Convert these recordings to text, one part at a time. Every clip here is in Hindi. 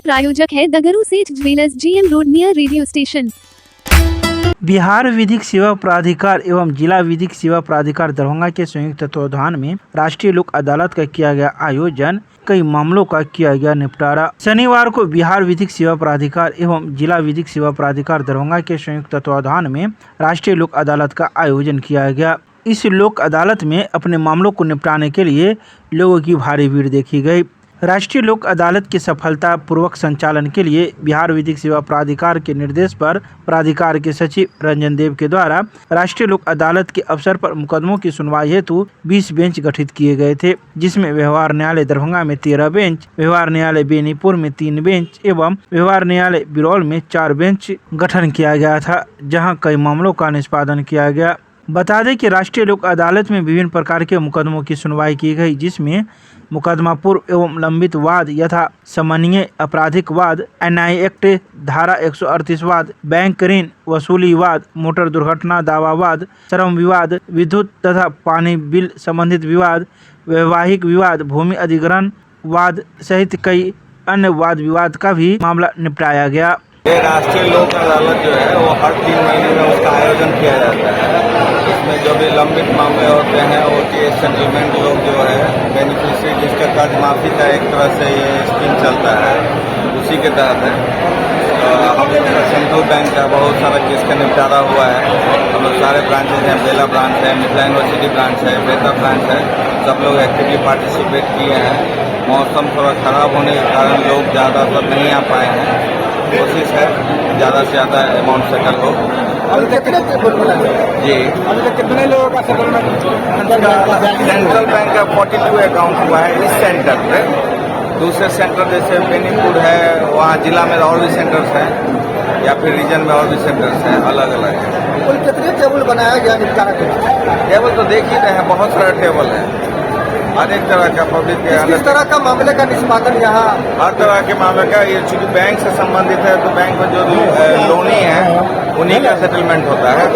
प्रायोजक है दगरू सेठ jewellers, GM road, near radio station. Bihar विधिक सेवा प्राधिकार एवं जिला विधिक सेवा प्राधिकार दरभंगा के संयुक्त तत्वावधान में राष्ट्रीय लोक अदालत का किया गया आयोजन, कई मामलों का किया गया निपटारा। शनिवार को बिहार विधिक सेवा प्राधिकार एवं जिला विधिक सेवा प्राधिकार दरभंगा के संयुक्त तत्वावधान में राष्ट्रीय लोक अदालत का आयोजन किया गया। इस लोक अदालत में अपने मामलों को निपटाने के लिए लोगों की भारी भीड़ देखी गई। राष्ट्रीय लोक अदालत के सफलतापूर्वक संचालन के लिए बिहार विधिक सेवा प्राधिकार के निर्देश पर प्राधिकार के सचिव रंजन देव के द्वारा राष्ट्रीय लोक अदालत के अवसर पर मुकदमों की सुनवाई हेतु 20 बेंच गठित किए गए थे, जिसमें व्यवहार न्यायालय दरभंगा में 13 बेंच, व्यवहार न्यायालय बेनीपुर में 3 बेंच एवं व्यवहार न्यायालय बिरौल में 4 बेंच गठन किया गया था, जहाँ कई मामलों का निष्पादन किया गया। बता दें कि राष्ट्रीय लोक अदालत में विभिन्न प्रकार के मुकदमों की सुनवाई की गई, जिसमें मुकदमा पूर्व एवं लंबित वाद यथा समन्वय आपराधिक वाद, एनआई एक्ट धारा 138 वाद, बैंक ऋण वसूली वाद, मोटर दुर्घटना दावा वाद, श्रम विवाद, विद्युत तथा पानी बिल संबंधित विवाद, वैवाहिक विवाद, भूमि अधिग्रहण वाद सहित कई अन्य वाद विवाद का भी मामला निपटाया गया। ये राष्ट्रीय लोक अदालत जो है वो हर 3 महीने में उसका आयोजन किया जाता है। इसमें जो भी लंबित मामले होते हैं वो केस सेटलमेंट लोग जो है बेनिफिशियरी जिसका कर्ज माफी का एक तरह से ये स्कीम चलता है, उसी के तहत है। हम लोग का सेंट्रल बैंक का बहुत सारा केस का निपटारा हुआ है। हम लोग सारे ब्रांचेज हैं, बेला ब्रांच है, मिथिला यूनिवर्सिटी ब्रांच है, बेहतर ब्रांच है, सब लोग एक्टिवली पार्टिसिपेट किए हैं। मौसम थोड़ा खराब होने के कारण लोग ज़्यादातर नहीं आ पाए हैं। कोशिश है ज़्यादा से ज़्यादा अमाउंट सेटल हो। अभी तक कितने जी, अभी तक कितने लोगों का सेटलमेंट? सेंट्रल बैंक का 42 अकाउंट हुआ है इस सेंटर पे। दूसरे सेंटर जैसे बेनीपुर है, वहाँ जिला में और भी सेंटर्स हैं या फिर रीजन में और भी सेंटर्स हैं, अलग अलग है। कुल कितने टेबल बनाया गया निपटारा के लिए? टेबल तो देख ही रहे हैं, बहुत सारा टेबल है, हर एक तरह का पब्लिक के किस तरह का मामले का निष्पादन यहाँ? हर तरह के मामले का। ये चूँकि बैंक से संबंधित है तो बैंक में जो लोनी है उन्हीं का सेटलमेंट होता है,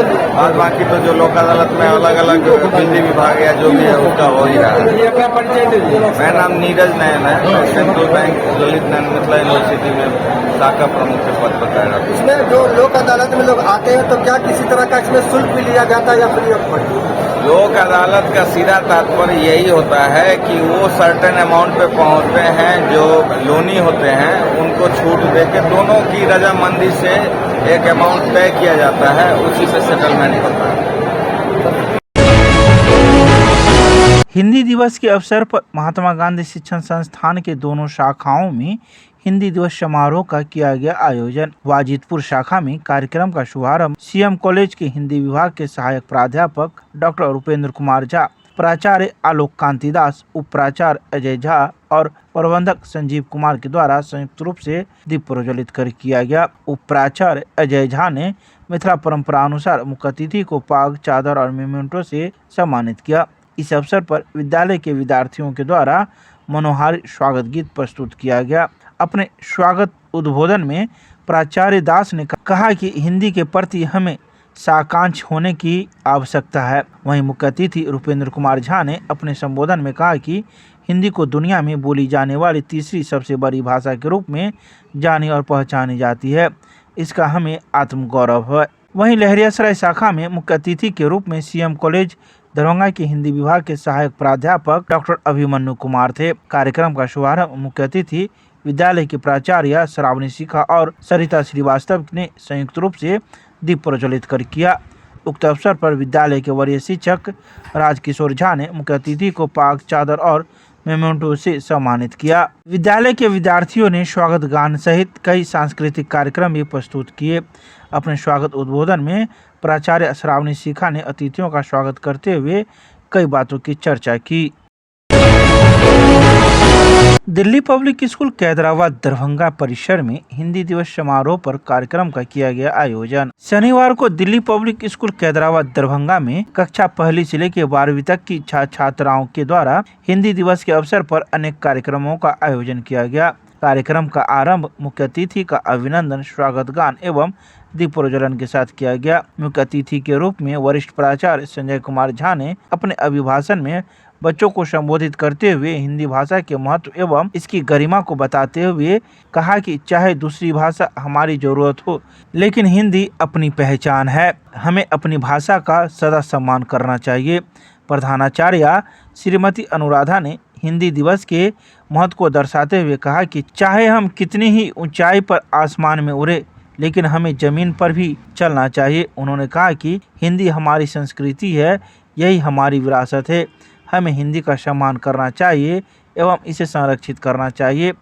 और बाकी तो जो लोक अदालत में अलग अलग बिजली विभाग या जो भी है उसका हो ही रहा है। अपना परिचय दीजिए। मेरा नाम नीरज नयन है, central bank Lalit Narayan Mithila university में शाखा प्रमुख के पद पर तैनात हूं। इसमें जो लोक अदालत में लोग आते हैं तो क्या किसी तरह का इसमें शुल्क भी लिया जाता है या फ्री ऑफ कॉस्ट? लोक अदालत का सीधा तात्पर्य यही होता है कि वो सर्टेन अमाउंट पे पहुंचते हैं, जो लोनी होते हैं उनको छूट देके दोनों की रजामंदी से एक अमाउंट तय किया जाता है, उसी से सेटलमेंट होता है। हिंदी दिवस के अवसर पर महात्मा गांधी शिक्षण संस्थान के दोनों शाखाओं में हिंदी दिवस समारोह का किया गया आयोजन। वाजिदपुर शाखा में कार्यक्रम का शुभारंभ सीएम कॉलेज के हिंदी विभाग के सहायक प्राध्यापक डॉक्टर उपेंद्र कुमार झा, प्राचार्य आलोक कांति दास, उप प्राचार्य अजय झा और प्रबंधक संजीव कुमार के द्वारा संयुक्त रूप से दीप प्रज्वलित कर किया गया। उप प्राचार्य अजय झा ने मिथिला परंपरा अनुसार मुख्य अतिथि को पाग, चादर और मेमेंटो से सम्मानित किया। इस अवसर पर विद्यालय के विद्यार्थियों के द्वारा मनोहारी स्वागत गीत प्रस्तुत किया गया। अपने स्वागत उद्बोधन में प्राचार्य दास ने कहा कि हिंदी के प्रति हमें साकांक्ष होने की आवश्यकता है। वहीं मुख्य अतिथि रुपेंद्र कुमार झा ने अपने संबोधन में कहा कि हिंदी को दुनिया में बोली जाने वाली तीसरी सबसे बड़ी भाषा के रूप में जानी और पहचानी जाती है। इसका हमें आत्मगौरव है। वहीं लहरियासराय शाखा में मुख्य अतिथि के रूप में सीएम कॉलेज दरभंगा के हिंदी विभाग के सहायक प्राध्यापक डॉक्टर अभिमन्यु कुमार थे। कार्यक्रम का शुभारंभ मुख्य अतिथि विद्यालय की प्राचार्य श्रावणी शिखा और सरिता श्रीवास्तव ने संयुक्त रूप से दीप प्रज्वलित कर किया। उक्त अवसर पर विद्यालय के वरीय शिक्षक राजकिशोर झा ने मुख्य अतिथि को पाग, चादर और मेमेंटो से सम्मानित किया। विद्यालय के विद्यार्थियों ने स्वागत गान सहित कई सांस्कृतिक कार्यक्रम भी प्रस्तुत किए। अपने स्वागत उद्बोधन में प्राचार्य श्रावणी शिखा ने अतिथियों का स्वागत करते हुए कई बातों की चर्चा की। दिल्ली पब्लिक स्कूल कैदराबाद दरभंगा परिसर में हिंदी दिवस समारोह पर कार्यक्रम का किया गया आयोजन। शनिवार को दिल्ली पब्लिक स्कूल कैदराबाद दरभंगा में कक्षा 1 से लेकर 12वीं तक की छात्राओं के द्वारा हिंदी दिवस के अवसर पर अनेक कार्यक्रमों का आयोजन किया गया। कार्यक्रम का आरंभ मुख्य अतिथि का अभिनंदन, स्वागत गान एवं दीप प्रज्वलन के साथ किया गया। मुख्य अतिथि के रूप में वरिष्ठ प्राचार्य संजय कुमार झा ने अपने अभिभाषण में बच्चों को संबोधित करते हुए हिंदी भाषा के महत्व एवं इसकी गरिमा को बताते हुए कहा कि चाहे दूसरी भाषा हमारी जरूरत हो, लेकिन हिंदी अपनी पहचान है। हमें अपनी भाषा का सदा सम्मान करना चाहिए। प्रधानाचार्य श्रीमती अनुराधा ने हिंदी दिवस के महत्व को दर्शाते हुए कहा कि चाहे हम कितनी ही ऊंचाई पर आसमान में उड़े, लेकिन हमें जमीन पर भी चलना चाहिए। उन्होंने कहा कि हिंदी हमारी संस्कृति है, यही हमारी विरासत है। हमें हिंदी का सम्मान करना चाहिए एवं इसे संरक्षित करना चाहिए।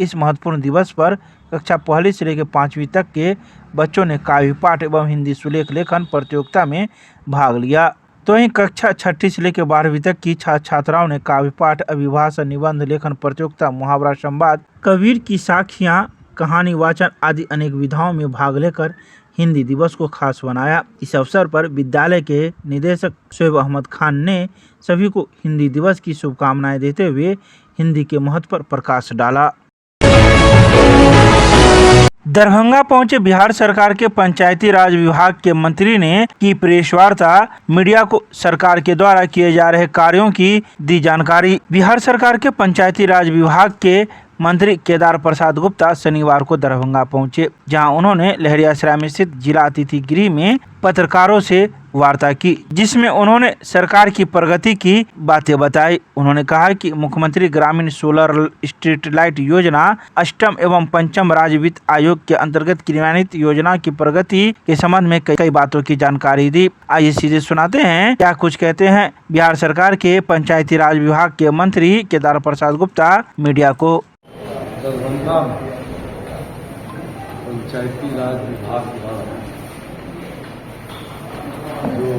इस महत्वपूर्ण दिवस पर कक्षा 1 से लेकर 5वीं तक के बच्चों ने काव्य पाठ एवं हिंदी सुलेख लेखन प्रतियोगिता में भाग लिया। तो वहीं कक्षा 6 से लेकर 12वीं तक की छात्राओं ने काव्य पाठ, अभिभाषण, निबंध लेखन प्रतियोगिता, मुहावरा, संवाद, कबीर की साखियाँ, कहानी वाचन आदि अनेक विधाओं में भाग लेकर हिंदी दिवस को खास बनाया। इस अवसर पर विद्यालय के निदेशक शोएब अहमद खान ने सभी को हिंदी दिवस की शुभकामनाएं देते हुए हिंदी के महत्व पर प्रकाश डाला। दरभंगा पहुंचे बिहार सरकार के पंचायती राज विभाग के मंत्री ने की प्रेस वार्ता, मीडिया को सरकार के द्वारा किए जा रहे कार्यों की दी जानकारी। बिहार सरकार के पंचायती राज विभाग के मंत्री केदार प्रसाद गुप्ता शनिवार को दरभंगा पहुंचे, जहां उन्होंने लहरियासराय में स्थित जिला अतिथि गृह में पत्रकारों से वार्ता की, जिसमें उन्होंने सरकार की प्रगति की बातें बताई। उन्होंने कहा कि मुख्यमंत्री ग्रामीण सोलर स्ट्रीट लाइट योजना, अष्टम एवं पंचम राज्य वित्त आयोग के अंतर्गत क्रियान्वित योजना की प्रगति के संबंध में कई बातों की जानकारी दी। आइए सीधे सुनाते हैं क्या कुछ कहते हैं बिहार सरकार के पंचायती राज विभाग के मंत्री केदार प्रसाद गुप्ता मीडिया को। दरभंगा में पंचायती राज विभाग द्वारा जो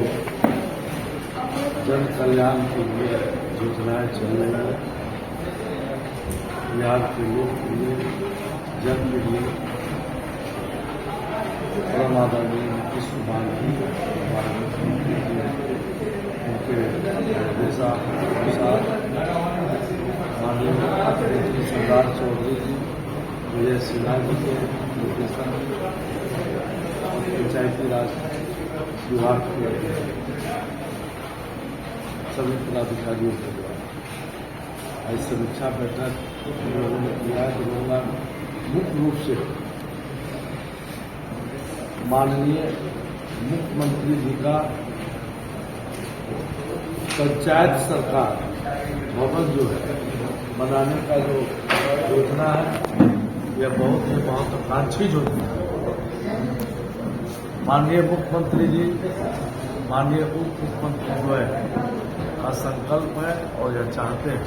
जन कल्याण के लिए योजनाएं चल रही हैं, बिहार के लोग के लिए, जन के लिए, परम आदरणीय नीतीश कुमार जी उनके निर्देशानुसार माननीय मुख्यमंत्री सरदार चौधरी जी, विजय सिन्हा जी के निर्देशन पंचायती राज विभाग के सभी पदाधिकारियों के द्वारा आज समीक्षा बैठक हम लोगों ने किया है। दरभंगा मुख्य रूप से माननीय मुख्यमंत्री जी का पंचायत सरकार भवन जो है बनाने का जो योजना है, यह बहुत ही महत्वाकांक्षी योजना है। माननीय मुख्यमंत्री जी, माननीय उप मुख्यमंत्री जो है का संकल्प है और यह चाहते हैं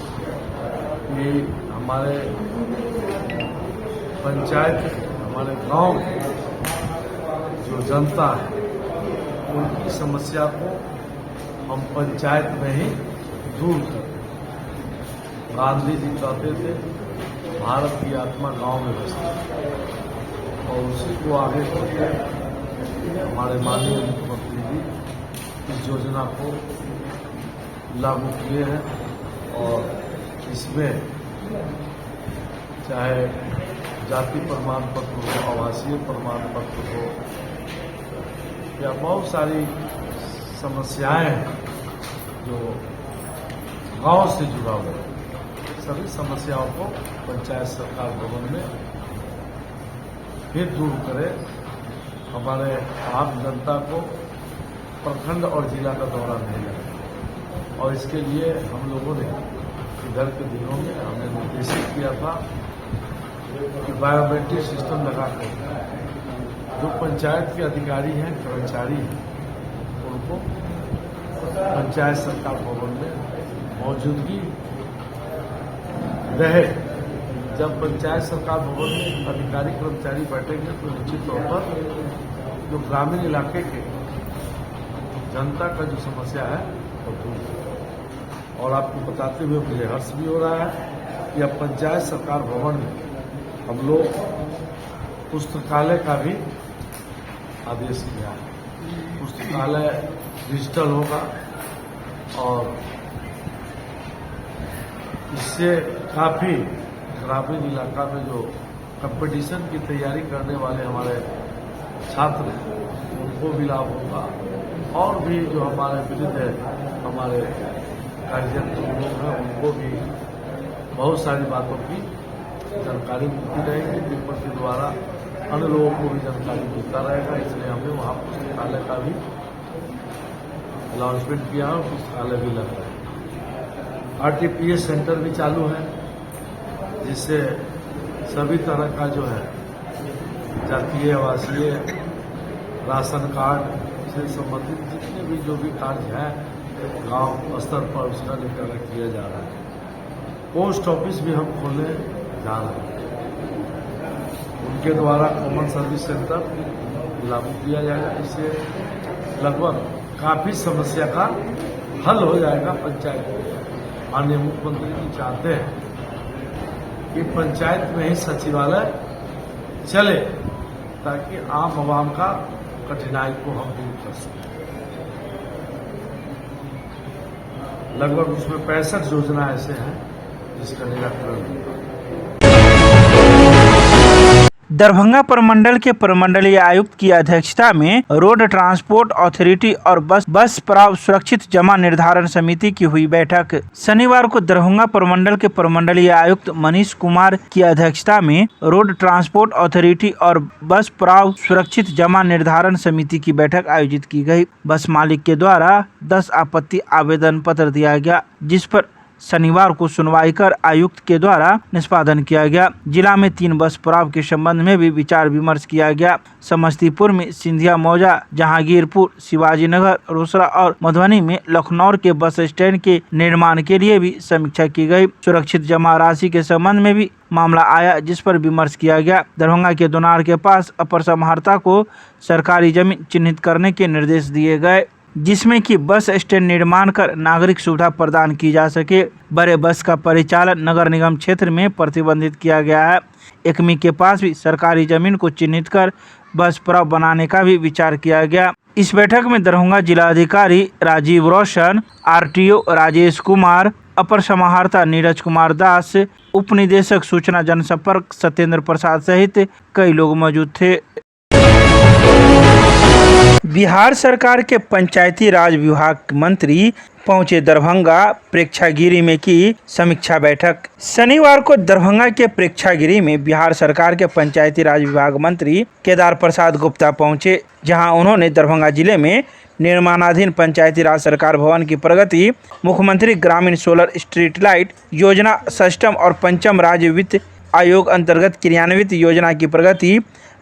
कि हमारे पंचायत, हमारे गांव जो जनता है उनकी समस्या को हम पंचायत में ही दूर करें। गांधी जी कहते थे भारत की आत्मा गांव में बसती है, और उसी को आगे बढ़ते हमारे माननीय मुख्यमंत्री जी इस योजना को लागू किए हैं। और इसमें चाहे जाति प्रमाण पत्र हो, आवासीय प्रमाण पत्र हो, या बहुत सारी समस्याएं हैं जो गांव से जुड़ा हुआ है, सभी समस्याओं को पंचायत सरकार भवन में फिर दूर करें। हमारे आम जनता को प्रखंड और जिला का दौरा नहीं लगे, और इसके लिए हम लोगों ने इधर के दिनों में हमने निर्देशित किया था कि बायोमेट्रिक सिस्टम लगाकर जो पंचायत के अधिकारी हैं, कर्मचारी हैं, उनको पंचायत सरकार भवन में मौजूदगी रहे। जब पंचायत सरकार भवन में अधिकारी कर्मचारी बैठेंगे तो निश्चित तौर पर जो ग्रामीण इलाके के जनता का जो समस्या है वो दूर होगी। और आपको बताते हुए मुझे हर्ष भी हो रहा है कि अब पंचायत सरकार भवन में हम लोग पुस्तकालय का भी आदेश किया है। पुस्तकालय डिजिटल होगा और इससे काफ़ी ग्रामीण इलाका में जो कंपटीशन की तैयारी करने वाले हमारे छात्र हैं उनको भी लाभ होगा, और भी जो हमारे विरुद्ध है, हमारे गार्जियन लोग हैं उनको भी बहुत सारी बातों की जानकारी मिलती रहेगी। पेपर के द्वारा अन्य लोगों को भी जानकारी मिलता रहेगा, इसलिए हमने वहाँ पुस्तकालय का भी अनाउंसमेंट किया और पुस्तकालय भी लग रहा है। RTPS सेंटर भी चालू है, जिससे सभी तरह का जो है जातीय आवासीय राशन कार्ड से संबंधित जितने भी जो भी कार्य हैं गांव स्तर पर उसका निपटारा किया जा रहा है। पोस्ट ऑफिस भी हम खोलने जा रहे हैं, उनके द्वारा कॉमन सर्विस सेंटर लागू किया जाएगा। इससे लगभग काफ़ी समस्या का हल हो जाएगा पंचायत में। माननीय मुख्यमंत्री जी चाहते हैं कि पंचायत में ही सचिवालय चले, ताकि आम आवाम का कठिनाई को हम दूर कर सकें। लगभग उसमें 65 योजना ऐसे हैं जिसका निराकरण होगा। दरभंगा प्रमंडल के प्रमंडलीय आयुक्त की अध्यक्षता में रोड ट्रांसपोर्ट अथॉरिटी और बस पड़ाव सुरक्षित जमा निर्धारण समिति की हुई बैठक। शनिवार को दरभंगा प्रमंडल के प्रमंडलीय आयुक्त मनीष कुमार की अध्यक्षता में रोड ट्रांसपोर्ट अथॉरिटी और बस पड़ाव सुरक्षित जमा निर्धारण समिति की बैठक आयोजित की गई। बस मालिक के द्वारा 10 आपत्ति आवेदन पत्र दिया गया, जिस पर शनिवार को सुनवाई कर आयुक्त के द्वारा निष्पादन किया गया। जिला में 3 बस पड़ाव के संबंध में भी विचार विमर्श किया गया। समस्तीपुर में सिंधिया मौजा, जहांगीरपुर, शिवाजी नगर, रोसड़ा और मधुबनी में लखनऊ के बस स्टैंड के निर्माण के लिए भी समीक्षा की गई। सुरक्षित जमा राशि के संबंध में भी मामला आया, जिस पर विमर्श किया गया। दरभंगा के दोनार के पास अपर समाहर्ता को सरकारी जमीन चिन्हित करने के निर्देश दिए गए, जिसमें कि बस स्टैंड निर्माण कर नागरिक सुविधा प्रदान की जा सके। बड़े बस का परिचालन नगर निगम क्षेत्र में प्रतिबंधित किया गया है। एकमी के पास भी सरकारी जमीन को चिन्हित कर बस पड़ाव बनाने का भी विचार किया गया। इस बैठक में दरभंगा जिलाधिकारी राजीव रोशन, RTO राजेश कुमार, अपर समाहर्ता नीरज कुमार दास, उप निदेशक सूचना जनसंपर्क सत्येंद्र प्रसाद सहित कई लोग मौजूद थे। बिहार सरकार के पंचायती राज विभाग मंत्री पहुंचे दरभंगा, प्रेक्षागिरी में की समीक्षा बैठक। शनिवार को दरभंगा के प्रेक्षागिरी में बिहार सरकार के पंचायती राज विभाग मंत्री केदार प्रसाद गुप्ता पहुंचे, जहां उन्होंने दरभंगा जिले में निर्माणाधीन पंचायती राज सरकार भवन की प्रगति, मुख्यमंत्री ग्रामीण सोलर स्ट्रीट लाइट योजना सिस्टम और पंचम राज्य वित्त आयोग अंतर्गत क्रियान्वित योजना की प्रगति,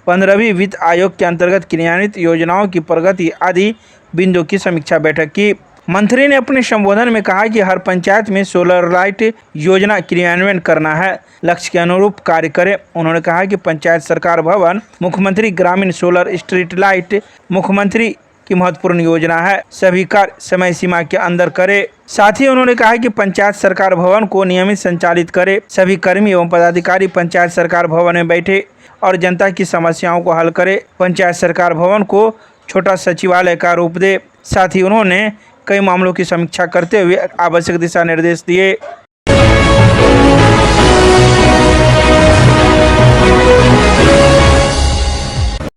15वीं वित्त आयोग के अंतर्गत क्रियान्वित योजनाओं की प्रगति आदि बिंदु की समीक्षा बैठक की। मंत्री ने अपने संबोधन में कहा कि हर पंचायत में सोलर लाइट योजना क्रियान्वयन करना है, लक्ष्य के अनुरूप कार्य करें। उन्होंने कहा कि पंचायत सरकार भवन मुख्यमंत्री ग्रामीण सोलर स्ट्रीट लाइट मुख्यमंत्री की महत्वपूर्ण योजना है, सभी कार्य समय सीमा के अंदर करे। साथ ही उन्होंने कहा कि पंचायत सरकार भवन को नियमित संचालित करे, सभी कर्मी एवं पदाधिकारी पंचायत सरकार भवन में बैठे और जनता की समस्याओं को हल करे। पंचायत सरकार भवन को छोटा सचिवालय का रूप दे। साथ ही उन्होंने कई मामलों की समीक्षा करते हुए आवश्यक दिशा निर्देश दिए।